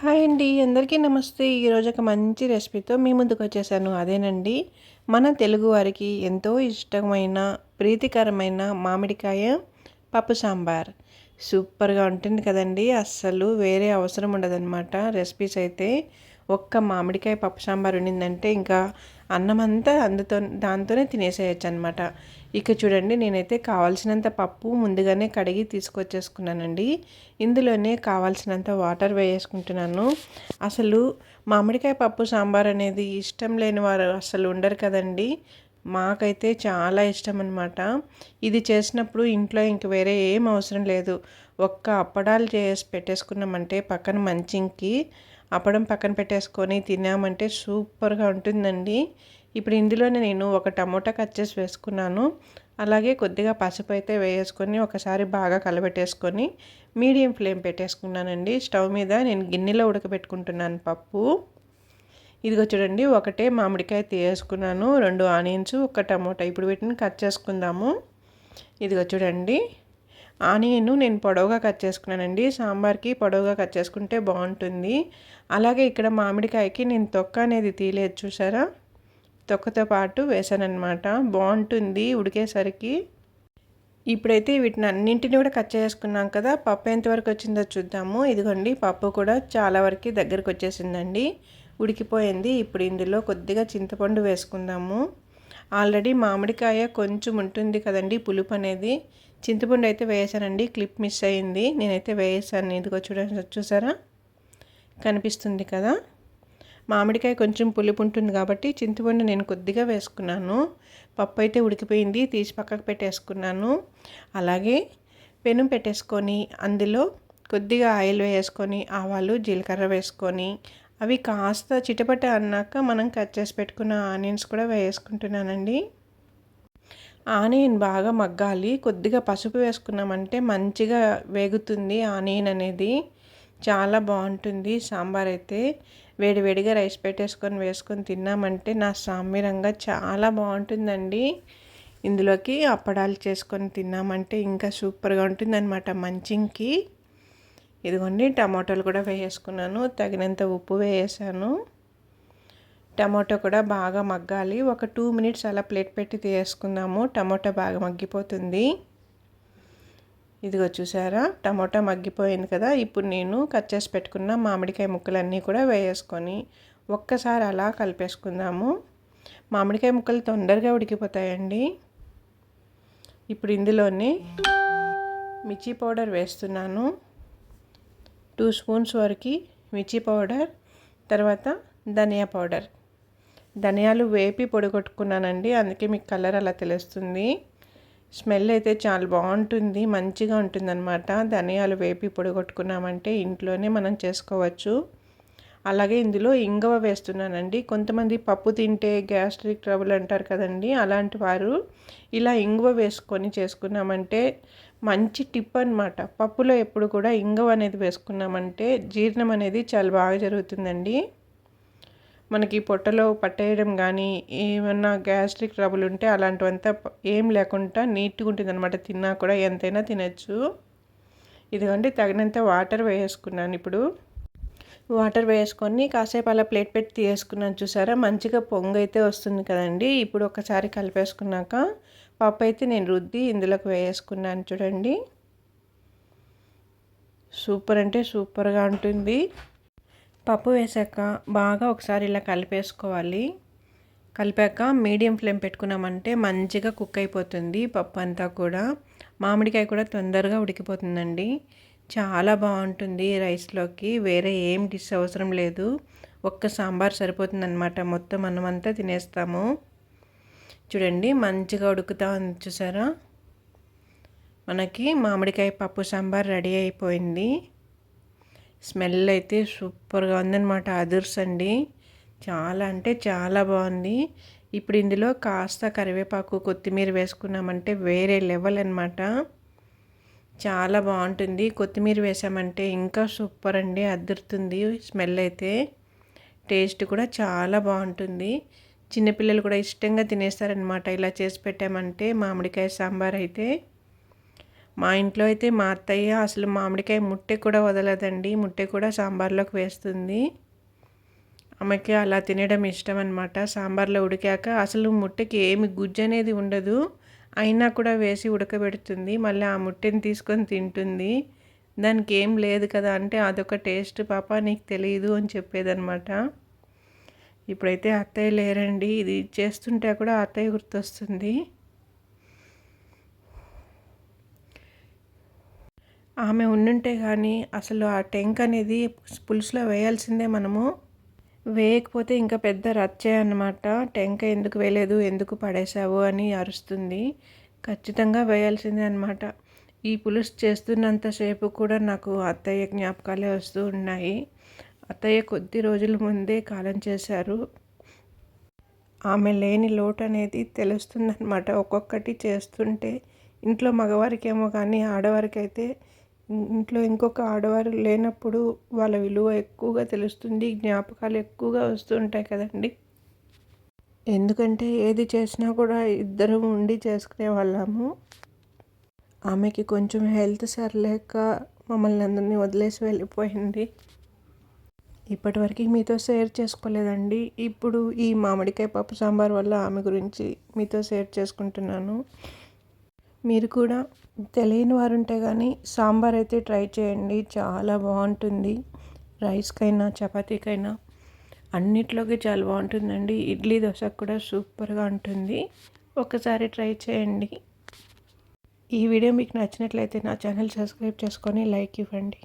Hi అండి. అందరికీ నమస్తే. ఈరోజు ఒక మంచి రెసిపీతో మీ ముందుకొచ్చేసాను. అదేనండి మన తెలుగువారికి ఎంతో ఇష్టమైన, ప్రీతికరమైన మామిడికాయ పప్పు సాంబార్. సూపర్‌గా ఉంటుంది కదండీ! అస్సలు వేరే అవసరం ఉండదనమాట. రెసిపీస్ అయితే ఒక్క మామిడికాయ పప్పు సాంబార్ ఉండిందంటే ఇంకా అన్నమంతా దాంతోనే తినేసేయొచ్చనమాట. ఇక చూడండి, నేనైతే కావాల్సినంత పప్పు ముందుగానే కడిగి తీసుకొచ్చేసుకున్నానండి. ఇందులోనే కావాల్సినంత వాటర్ వేసుకుంటున్నాను. అసలు మామిడికాయ పప్పు సాంబార్ అనేది ఇష్టం లేని వారు అసలు ఉండరు కదండి. మాకైతే చాలా ఇష్టం అనమాట. ఇది చేసినప్పుడు ఇంట్లో ఇంక వేరే ఏం అవసరం లేదు. ఒక్క అప్పడాలు చేసి పెట్టేసుకున్నామంటే పక్కన మంచింకి అప్పడం పక్కన పెట్టేసుకొని తిన్నామంటే సూపర్గా ఉంటుందండి. ఇప్పుడు ఇందులోనే నేను ఒక టమోటా కట్ చేసి వేసుకున్నాను. అలాగే కొద్దిగా పసుపు అయితే వేసుకొని ఒకసారి బాగా కలబెట్టేసుకొని మీడియం ఫ్లేమ్ పెట్టేసుకున్నానండి. స్టవ్ మీద నేను గిన్నెలో ఉడకబెట్టుకుంటున్నాను పప్పు. ఇదిగో చూడండి, ఒకటే మామిడికాయ తీసుకున్నాను, 2 ఆనియన్స్, ఒక టమోటా. ఇప్పుడు వీటిని కట్ చేసుకుందాము. ఇదిగో చూడండి, ఆనియన్ నేను పొడవుగా కట్ చేసుకున్నానండి. సాంబార్కి పొడవుగా కట్ చేసుకుంటే బాగుంటుంది. అలాగే ఇక్కడ మామిడికాయకి నేను తొక్క అనేది తీయలేదు, చూసారా? తొక్కతో పాటు వేసానన్నమాట. బాగుంటుంది ఉడికేసరికి. ఇప్పుడైతే వీటిని అన్నింటినీ కూడా కట్ చేసుకున్నాం కదా. పప్పు ఎంతవరకు వచ్చిందో చూద్దాము. ఇదిగోండి, పప్పు కూడా చాలా వరకు దగ్గరకు వచ్చేసిందండి, ఉడికిపోయింది. ఇప్పుడు ఇందులో కొద్దిగా చింతపండు వేసుకుందాము. ఆల్రెడీ మామిడికాయ కొంచెం ఉంటుంది కదండి పులుపు అనేది. చింతపండు అయితే వేసానండి, క్లిప్ మిస్ అయింది. నేనైతే వేసాను. ఇదిగో చూసారా, కనిపిస్తుంది కదా. మామిడికాయ కొంచెం పులుపు ఉంటుంది కాబట్టి చింతపండు నేను కొద్దిగా వేసుకున్నాను. పప్పు అయితే ఉడికిపోయింది, తీసి పక్కకు పెట్టేసుకున్నాను. అలాగే పెనం పెట్టేసుకొని అందులో కొద్దిగా ఆయిల్ వేసుకొని ఆవాలు జీలకర్ర వేసుకొని అవి కాస్త చిటపట అన్నాక మనం కట్ చేసి పెట్టుకున్న ఆనియన్స్ కూడా వేసుకుంటున్నానండి. ఆనియన్ బాగా మగ్గాలి. కొద్దిగా పసుపు వేసుకున్నామంటే మంచిగా వేగుతుంది ఆనియన్ అనేది. చాలా బాగుంటుంది సాంబార్ అయితే. వేడివేడిగా రైస్ పెట్టేసుకొని వేసుకొని తిన్నామంటే నా సామిరంగా చాలా బాగుంటుందండి. ఇందులోకి అప్పడాలు చేసుకొని తిన్నామంటే ఇంకా సూపర్గా ఉంటుందన్నమాట మంచింకి. ఇదిగోండి, టమాటాలు కూడా వేసుకున్నాను, తగినంత ఉప్పు వేసాను. టమాటో కూడా బాగా మగ్గాలి. ఒక 2 మినిట్స్ అలా ప్లేట్ పెట్టి తీసుకుందాము. టమాటో బాగా మగ్గిపోతుంది. ఇదిగో చూసారా, టమాటా మగ్గిపోయింది కదా. ఇప్పుడు నేను కట్ చేసి పెట్టుకున్న మామిడికాయ ముక్కలన్నీ కూడా వేసుకొని ఒక్కసారి అలా కలిపేసుకుందాము. మామిడికాయ ముక్కలు తొందరగా ఉడికిపోతాయండి. ఇప్పుడు ఇందులోనే మిర్చి పౌడర్ వేస్తున్నాను. 2 స్పూన్స్ వరకు మిర్చి పౌడర్, తర్వాత ధనియా పౌడర్. ధనియాలు వేపి పొడిగొట్టుకున్నానండి, అందుకే మీకు కలర్ అలా తెలుస్తుంది. స్మెల్ అయితే చాలా బాగుంటుంది, మంచిగా ఉంటుందన్నమాట. ధనియాలు వేపి పొడిగొట్టుకున్నామంటే ఇంట్లోనే మనం చేసుకోవచ్చు. అలాగే ఇందులో ఇంగువ వేస్తున్నానండి. కొంతమంది పప్పు తింటే గ్యాస్ట్రిక్ ట్రబుల్ అంటారు కదండి, అలాంటి వారు ఇలా ఇంగువ వేసుకొని చేసుకున్నామంటే మంచి టిప్ అనమాట. పప్పులో ఎప్పుడు కూడా ఇంగువ అనేది వేసుకున్నామంటే జీర్ణం అనేది చాలా బాగా జరుగుతుందండి. మనకి పొట్టలో పట్టేయడం కానీ ఏమన్నా గ్యాస్ట్రిక్ ట్రబుల్ ఉంటే అలాంటివంతా ఏం లేకుండా నీట్గా ఉంటుంది అనమాట. తిన్నా కూడా ఎంతైనా తినచ్చు. ఇదిగోండి, తగినంత వాటర్ వేసుకున్నాను. ఇప్పుడు వాటర్ వేసుకొని కాసేపు అలా ప్లేట్ పెట్టి తీసుకున్నాను. చూసారా, మంచిగా పొంగు అయితే వస్తుంది కదండి. ఇప్పుడు ఒకసారి కలిపేసుకున్నాక పప్పు అయితే నేను రుద్ది ఇందులోకి వేసుకున్నాను. చూడండి, సూపర్ అంటే సూపర్గా ఉంటుంది. పప్పు వేసాక బాగా ఒకసారి ఇలా కలిపేసుకోవాలి. కలిపాక మీడియం ఫ్లేమ్ పెట్టుకున్నామంటే మంచిగా కుక్ అయిపోతుంది పప్పు అంతా కూడా. మామిడికాయ కూడా తొందరగా ఉడికిపోతుందండి. చాలా బాగుంటుంది రైస్లోకి. వేరే ఏం డిష్ అవసరం లేదు. ఒక్క సాంబార్ సరిపోతుందన్నమాట. మొత్తం అన్నమంతా తినేస్తాము. చూడండి, మంచిగా ఉడుకుతా ఉంది చూసారా. మనకి మామిడికాయ పప్పు సాంబార్ రెడీ అయిపోయింది. స్మెల్ అయితే సూపర్గా ఉందన్నమాట. అదుర్సండి, చాలా అంటే చాలా బాగుంది. ఇప్పుడు ఇందులో కాస్త కరివేపాకు కొత్తిమీర వేసుకున్నామంటే వేరే లెవెల్ అనమాట. చాలా బాగుంటుంది. కొత్తిమీర వేసామంటే ఇంకా సూపర్ అండి, అదురుతుంది స్మెల్ అయితే. టేస్ట్ కూడా చాలా బాగుంటుంది. చిన్నపిల్లలు కూడా ఇష్టంగా తినేస్తారనమాట ఇలా చేసి పెట్టామంటే మామిడికాయ సాంబార్ అయితే. మా ఇంట్లో అయితే మా అత్తయ్య అసలు మామిడికాయ ముట్టె కూడా వదలదండి. ముట్టె కూడా సాంబార్లోకి వేస్తుంది. ఆమెకి అలా తినడం ఇష్టం అనమాట. సాంబార్లో ఉడికాక అసలు ముట్టెకి ఏమి గుజ్జు అనేది ఉండదు. అయినా కూడా వేసి ఉడకబెడుతుంది. మళ్ళీ ఆ ముట్టెని తీసుకొని తింటుంది. దానికి ఏం లేదు కదా అంటే అదొక టేస్ట్ పాప నీకు తెలియదు అని చెప్పేదనమాట. ఇప్పుడైతే అత్తయ్య లేరండి. ఇది చేస్తుంటే కూడా అత్తయ్య గుర్తొస్తుంది. ఆమె ఉండుంటే కానీ అసలు ఆ టెంక్ అనేది పులుసులో వేయాల్సిందే మనము. వేయకపోతే ఇంకా పెద్ద రచ్చే అన్నమాట. టెంకాయ ఎందుకు వేయలేదు, ఎందుకు పడేసావు అని అరుస్తుంది. ఖచ్చితంగా వేయాల్సిందే అనమాట. ఈ పులుసు చేస్తున్నంతసేపు కూడా నాకు అత్తయ్య జ్ఞాపకాలే వస్తూ ఉన్నాయి. అత్తయ్య కొద్ది రోజుల ముందే కాలం చేశారు. ఆమె లేని లోటు అనేది తెలుస్తుందన్నమాట. ఒక్కొక్కటి చేస్తుంటే ఇంట్లో మగవారికేమో కానీ ఆడవారికైతే ఇంట్లో ఇంకొక ఆడవారు లేనప్పుడు వాళ్ళ విలువ ఎక్కువగా తెలుస్తుంది. జ్ఞాపకాలు ఎక్కువగా వస్తూ ఉంటాయి కదండి. ఎందుకంటే ఏది చేసినా కూడా ఇద్దరం ఉండి చేసుకునే వాళ్ళము. ఆమెకి కొంచెం హెల్త్ సరిలేక మమ్మల్ని అందరినీ వదిలేసి వెళ్ళిపోయింది. ఇప్పటివరకు మీతో షేర్ చేసుకోలేదండి. ఇప్పుడు ఈ మామిడికాయ పప్పు సాంబార్ వల్ల ఆమె గురించి మీతో షేర్ చేసుకుంటున్నాను. మీరు కూడా తెలియని వారు ఉంటే కానీ సాంబార్ అయితే ట్రై చేయండి. చాలా బాగుంటుంది. రైస్కైనా చపాతీకైనా అన్నిట్లోకి చాలా బాగుంటుందండి. ఇడ్లీ దోశకు కూడా సూపర్గా ఉంటుంది. ఒకసారి ట్రై చేయండి. ఈ వీడియో మీకు నచ్చినట్లయితే నా ఛానల్ సబ్స్క్రైబ్ చేసుకొని లైక్ ఇవ్వండి.